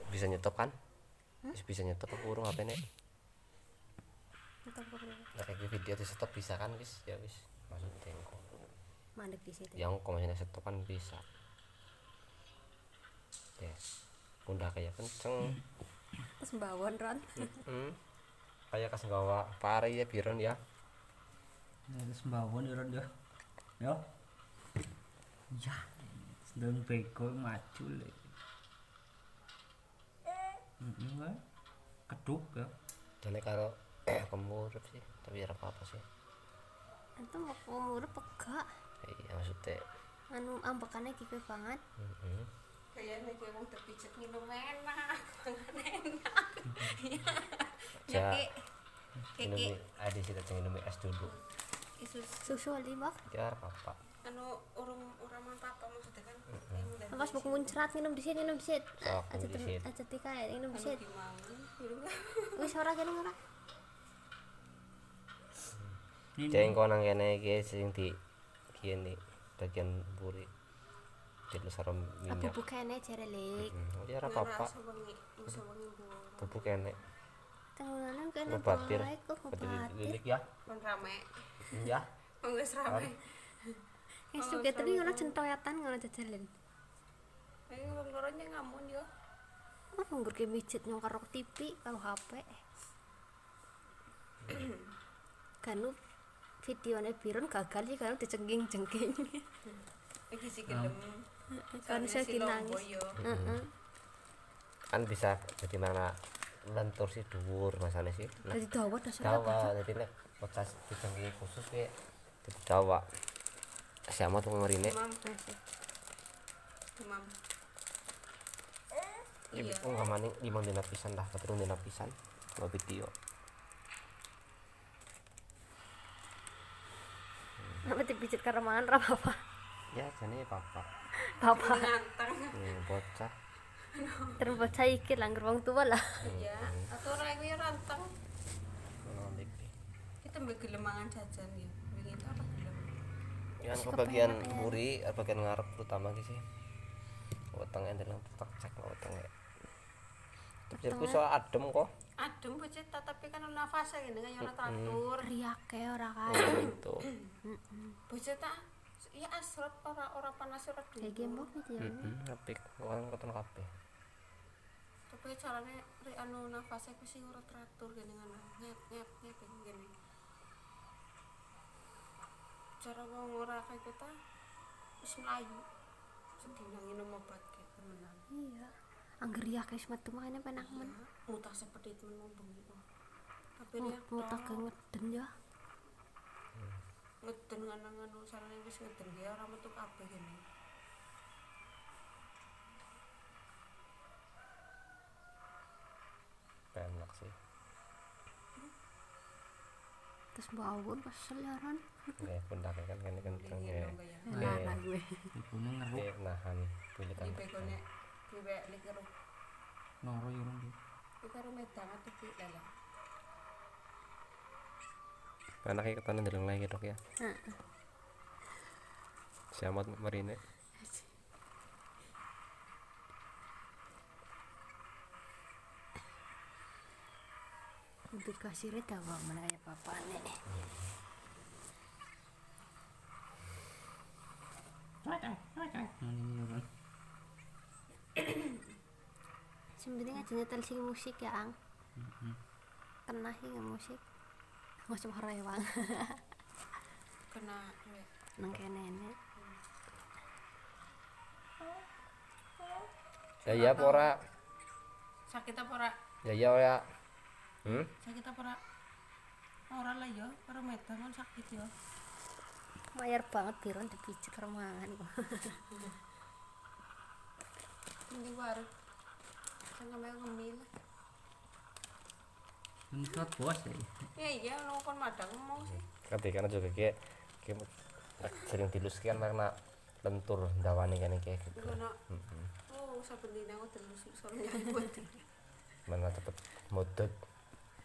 bisa nyetop kan? Bisa nyetop aku urung HP nek. Nah, kayak video di stop bisa kan wis ya wis maksudnya engko. Mandek di situ. Yang komennya stop kan bisa. Yes. Pundak kayak kenceng. Terus mbawon Ron. Kayak kas nggawa pare ya biron ya. Terus mbawon ya Ron ya. Ya. Ya. Sedang bego maju le. Keduk ya. Jane karo kemurep sih, tapi ora apa-apa sih. Itu mau umur pegak. Iya maksudnya. Anu ambekane gede banget. Kayaknya kayak wong terpijet minum enak, enak. Ja. Keke. Ada sih tadi minum es dulu. Susu ali bak. Ya apa-apa. Anu orang man papa maksudnya kan. Pas buku muncrat minum di sini. Sok, minum disit. Aja tika ya minum di sini. Gimana? Wis ora kene ora. Jeng kok nang kene iki sing di kene bagian buri. Jadi sarem minyak. Bubuk kene jare lek. Ya ora apa-apa. Bisa wangi Bubuk kene. Tengulanan kene Ngebatir. baik kok ngebatir. Lilik ya. kon rame. Ya. Wis rame. Wis juga tadi ngono centoyatan ngono jajalan. Ayo wong loronya ngamun yo. Kok nggur ke mijet nyong karo TV karo HP. Kanu videone Biron gagal sih kanu dicengging-cengking. Iki sih gelem. Kan saya dinangis. Kan bisa jadi mana lentur sih dhuwur masalah sih. Dadi dawa dasar Jawa jadi nek podcast dicenggih khusus kayak jadi Jawa. Siapa tuh ngerine? Demam. Iya. Oh nggak maning 5 dina pisan dah, keturun dina pisan. Kalau video. Apa dipijet karo mangan ora apa-apa. Ya jane papa. Papa Nganteng. Bocah. terus baca iki langgar wong tua lah. Iya, atau ora iku ya ranteng. Nondik. Kita mbek gelem mangan jajan ya. Wingi itu ora gelem. Ya kan bagian buri, bagian ngarep terutama ki sih. Wetenge ndeleng tak cek wetenge. Tapi ku so adem kok. Adem bocet tapi kan nafasnya gini kan ora teratur. Riake ora kae. Itu. Bocet tak ya asrot ora panas ora dingin. Kayak gembok gitu ya. Apik, kan koton kabeh. Tapi carane anu nafasnya ku sing ora teratur gini kan nyet gini. Cara wong ora kayak kita wis mlayu. Sedina minum obat kayak temenan. Iya. Angger riake wis metu makane penak men. Mutah seperti itu mau bengi. Tapi dia Mutah ngeden ya. ngeden nganu sarane wis ngeden ya ora metu kabeh gini. Enak sih. Terus bawon kesel ya Ron. Nggih, pundak kan kene kenceng ya. Lara gue. Ibune ngeruk Nggih, nahan kulitan. Iki begone piwek lik karo loro ya Ron. iki karo medang ati lele. Anaknya ketanan ndeleng lagi dok ya. Siamat marine. Untuk kasirnya dawa mana kayak papa nek. Sebenarnya aja nyetel sing musik ya ang. Kena sih musik. Masuk rewang. Kena Nang kene nek. Ya iya pora. sakit apa ora? Ya iya ora. Sakit apa ora? Ora lah ya, karo medang kan sakit ya. Mayar banget Biron dipijet karo mangan kok. Ini war. Sampe ngemil. Menurut bos ya. Ya iya lu kon madang ngomong sih. Kabeh kan juga kayak sering dilus kan karena lentur dawane kan kayak gitu. Ngono. Oh, saben dina aku terus sore nyambut. Mana cepet modot.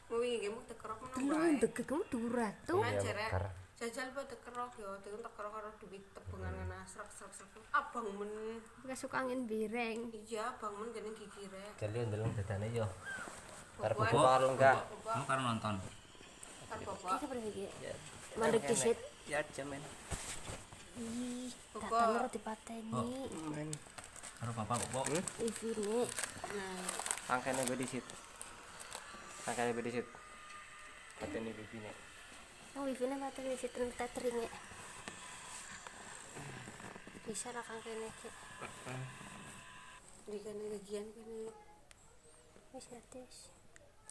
Mau wingi gemu tekerok ngono Lu bae. degek kamu 200. Kan jare jajal pada kerok yo dengan tak kerok karo duit tebengan ngana serak abang men Gak suka angin bireng. iya abang men gini gigi rek Jadi ndeleng dadane yo. Arep Bobo. buka warung enggak? Kamu karena nonton. karo bapak Kita pergi. Ya. Mandek disit. Ya jaman. Ih, Bapak. datang ora dipateni. Men. Karo papa kok. Ivine. nah Angkane gue disit. Angkane gue disit. Pateni bibine. Oh, Ivine mate disit tethering. Bisa lah kang kene iki. di kan gajian kan Wis gratis.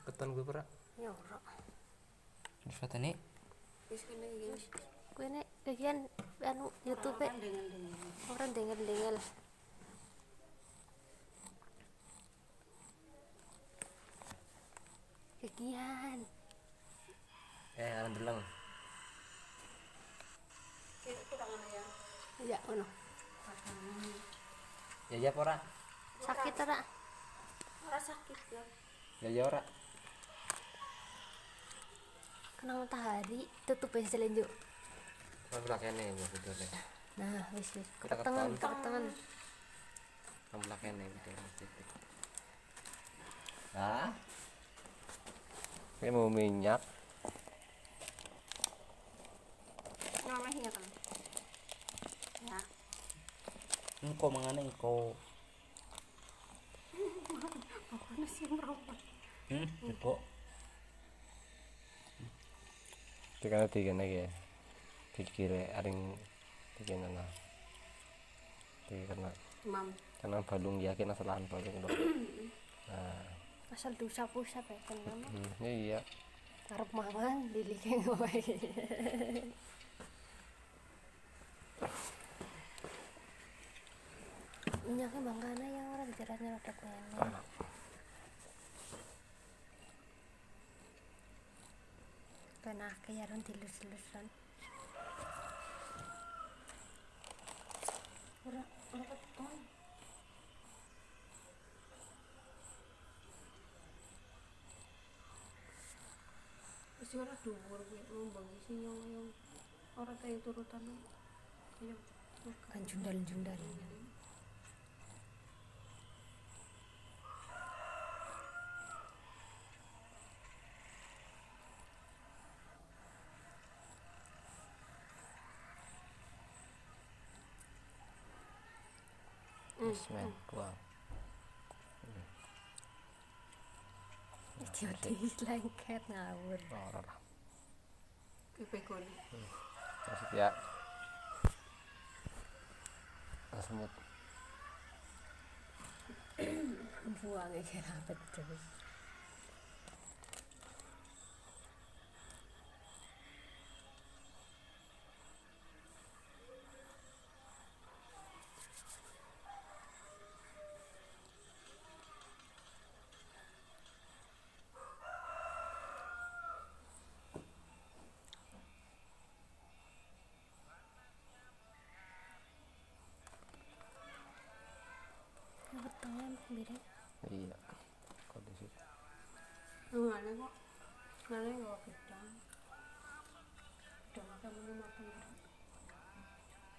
Keton gue pura. Ya ora. Terus pateni wis kan iya Kuwi nek bagian anu YouTube kan dengan orang denger-denger. Kegian. Ndeleng. kita kurang ya Ya ngono. Ya ora. Sakit ora? ora sakit ya Ya ora. Kena matahari tutup ya selenjuk. Sebelah kene ya betulnya. Nah, wis wis. Kita Ketengan, keton. ketengan. Sebelah kene betulnya. Hah? Ini mau minyak. ngomeh ya kan ya engko mangane engko. pokoknya sih merokok Engko. Tikana tiga lagi ya. Pikire aring tiga nana. Tiga mam karena balung yakin asalahan balung dong. Nah, Asal dosa-pusa ya kan mama. iya. Arep mangan dilike wae. Minyaknya mangkana yang orang jelasnya rada kene. Kan akeh ya ron dilus-lusan. ora keton wis ora dhuwur kuwi ngembang sing yang ora tahu turutan ayo Kan jundal-jundal. Bismillah. Wow. Jadi lengket ngawur. Ora. kepekon Maksud ya. Semut. Buang iki rapet terus. Wetenge mbireng. Iya. Kok di situ. ngene kok ngene kok gedang gedang kamu makan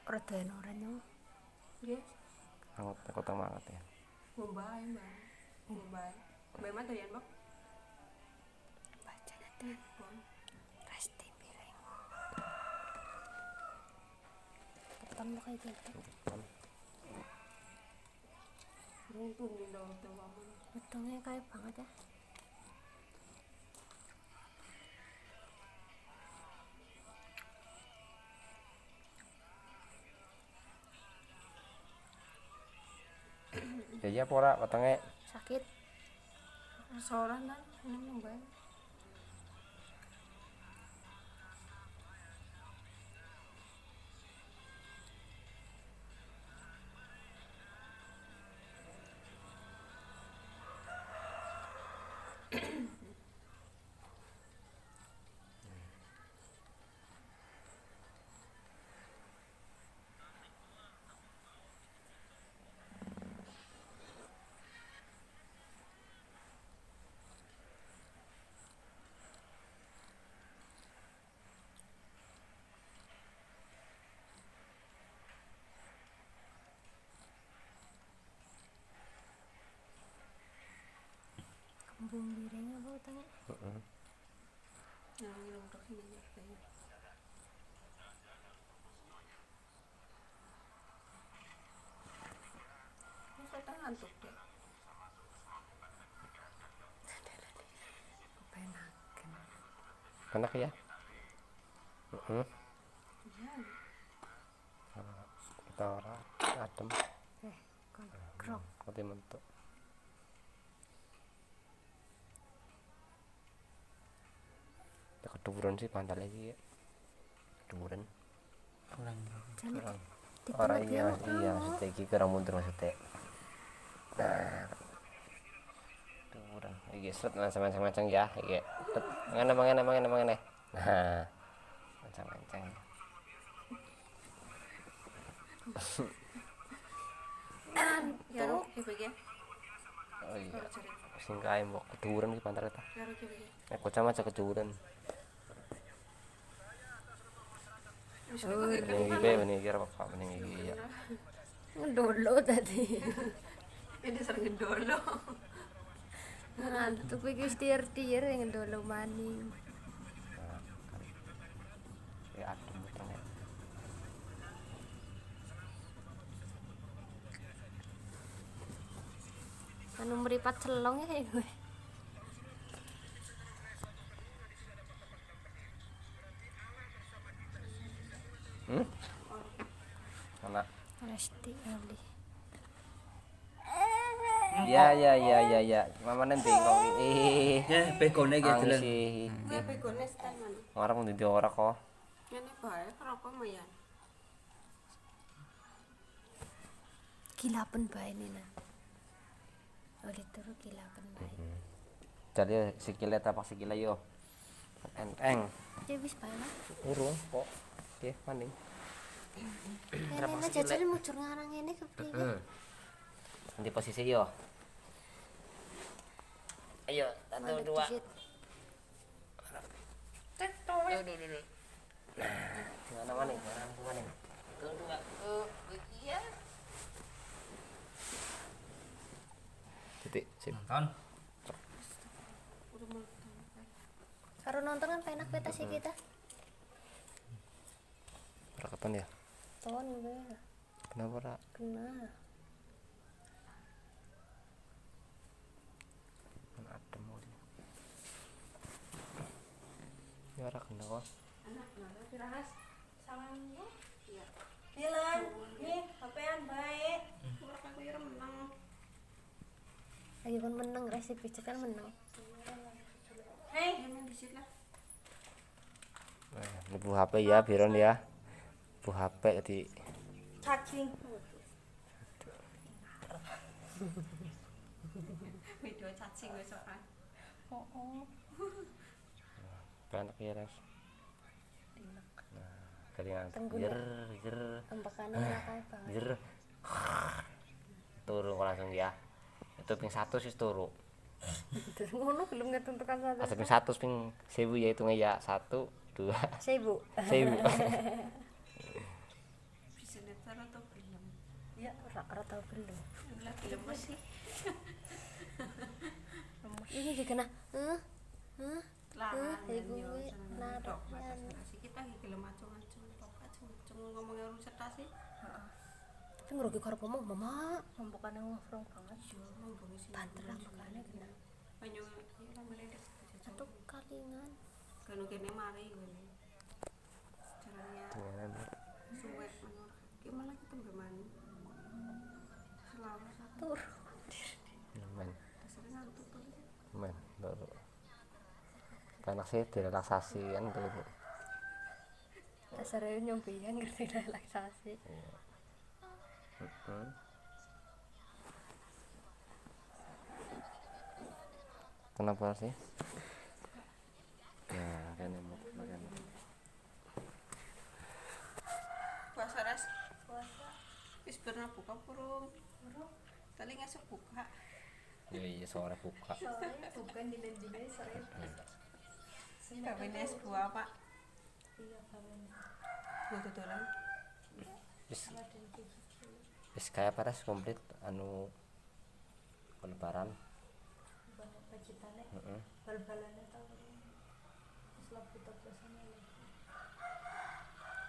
Ora doyan ora nyong. nggih Angot kota banget ya. Mumbai mah doyan bak Baca nanti. Resti mbireng. Ketemu kayak gitu. runtun di dalam kamu Wetenge kayak banget ya. Ya iya pora wetenge. Sakit. restoran kan ini Mumbai Bung bireng apa utangnya? Heeh. Yang ngerok ini ya kayak. Masa tak ngantuk deh. Kepenakan. Enak ya. Heeh. Iya. Kita ora adem Krok. kote mentuk. Ya keduren sih pantal lagi ya. Keduren. kurang Kurang. Di Ora tengah iya, dia, iya maksudnya iki kurang mundur maksudnya. Nah. Keduren. Iki set macam-macam ya, iki. Mangane. Nah. Macam-macam. Garuk ya bagian. Oh iya. Garuk cari. Sing kae mbok keduren iki pantal ta. Garuk ya bagian. Nek kocam aja keduren. Ini be ini kira apa ini ya. Ngedolo tadi. Ini sering dolo. Ngantuk iki tier-tier ngedolo maning. Ya adem utangnya. Anu meripat celong ya kayak gue. Anak. Resti ali. Ya. Mama nanti kau ya bekone iki ang jalan si Nggak begone stand mana. orang mau di ora kok. Ini bae rokok mayan. Kilapan bae nih nah. Oleh turu kilapan bae. Jadi sikile tapak sikile yo. Enteng. Dia wis bae lah. Urung kok. Oke, maning. Nenek jajan muncul ngarang ini kepriye? Nanti posisi yo. Ayo, satu dua. Mana maning? Mana maning? Satu dua. Iya. Titik, sip. nonton Udah mau Karo nonton kan penak beta sih kita. Rakapan ya? Ton gue Kenapa ora? kena. Kan adem kok. Ya ora kena kok. anak nara dirahas salam lu. Iya. Dilan, nih HP-an baik. Kurang aku ya menang. Lagi kon menang resipi kan menang. Hei, yang di sini lah. Nah, ini bu HP ya, Biron ya. Bu HP tadi. Cacing. Video cacing besokan. Oh. Enak ya, Res. Nah, kelingan. Tengguna. Jer. Tembakannya kayak banget. Jer. Turu kok langsung ya. Itu ping 100 wis turu. Terus ngono belum ngetentukan satu. Asa ping 100 ping 1000 ya hitungnya ya 1 2 1000. 1000. Bisa netar atau belum? Ya, ora tau belum. Udah belum sih. Ini juga nah. Lah, iku yo kuwi seneng tok narik. masih kita iki gelem acung-acung tok acung ngomongnya urus sertasi. Heeh. Tapi ngerugi karo ngomong mama, membukane ngofrong banget. Yo ngomong sih. Banter lah makane kena. Banyu iki lah meledek. Satu kalingan. Kan kene mari ngene. Caranya suwek menur. Gimana kita bagaimana? Selalu satu. Tur. Men, Dasarnya ngantuk tuh. men, turu. Enak sih direlaksasi kan turu. Dasarnya nyompian ngerti relaksasi. Kenapa sih? Ya, kan mau makan. Puasa ras. Puasa. Wis pernah buka purung. Tadi ngesuk buka. Ya iya sore buka. Bukan dinen-dinen sore. Kawin es buah Pak. Iya kawan. Buah dodolan. Wis kayak paras komplit anu lebaran. Banyak pacitannya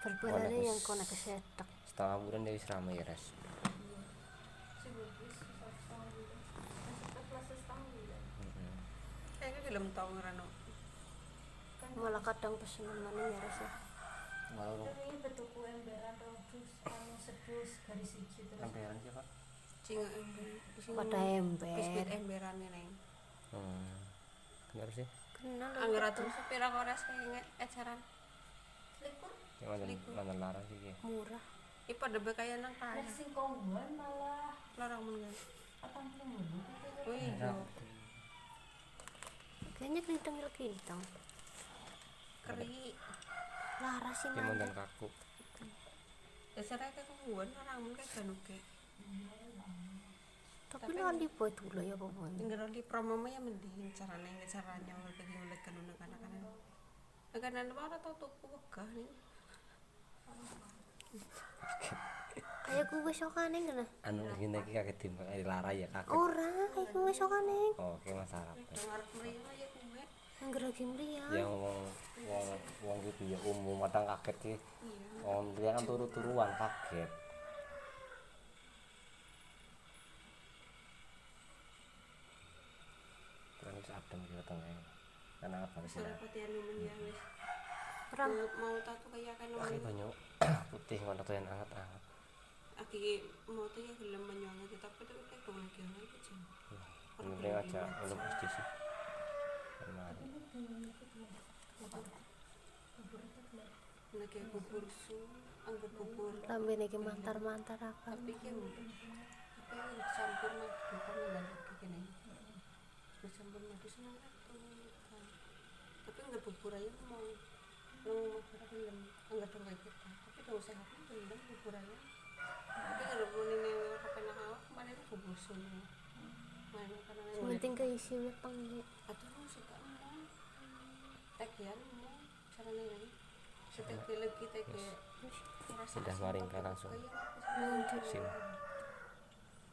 Bal-balane yang kono kesetek. setengah bulan dia wis rame ya res. Kayaknya belum tahu ngerano. Malah kadang pesenan mana ya res ya. Malah Ini bentukku emberan terus anu sedus garis siji terus. emperan siapa? Cinga ember. Pada Biskuit ember. emberan neng. Benar sih. Kenal Angger atuh sepira kores kayak eceran. Yang mantan larang sih ya. murah. Ih pada be kaya nang kaya. Nek sing kongguan malah Larang mun kan. 80.000. Wih, yo. Kayaknya kentang. Keri. Laras sih Dia mana. mantan kaku. Dasarnya kayak kongguan larang mun kayak ganuke. Tapi lo di boy dulu ya pokoknya. Tinggal di promo mah ya mending caranya mereka diulik kan anak-anak. Anak-anak apa tau tuku wegah nih. Kayak gue besokane kena. Anu lagi lagi kaget timbang lara ya kaget. Orang kayak gue besokane. Oh, kayak masalah. Ngarep mrene ya kuwe. Angger lagi meriah. Yang wong gitu ya umum kadang kaget ki. Wong dia kan turu-turuan kaget. Terus adem di tengah. Karena apa sih? Sore patian nemen ya wis. Orang Mau tatu kayak kan Pakai nemen. banyak putih ngono tuh yang hangat-hangat. Aki mau tuh ya gelem menyang gitu tapi tuh kayak dong lagi lagi jam. Ini aja belum pasti sih. Kemarin. Lagi bubur su, anggur bubur. lambe iki mantar-mantar apa. Tapi kan campur mah bukan mendadak kayak gini. Bercampur madu senang tuh. Tapi anggur bubur aja mau berapa gelem anggur dong kayak kita. Tapi dong sehat kan gelem bubur aja. Tapi kalau mau ini kepenak awak kemarin bubur su. Mana karena Penting keisi weteng iki. atau lu suka mau tekian mau caranya ini setek lagi teke Sudah maringkan langsung. kayak Sim.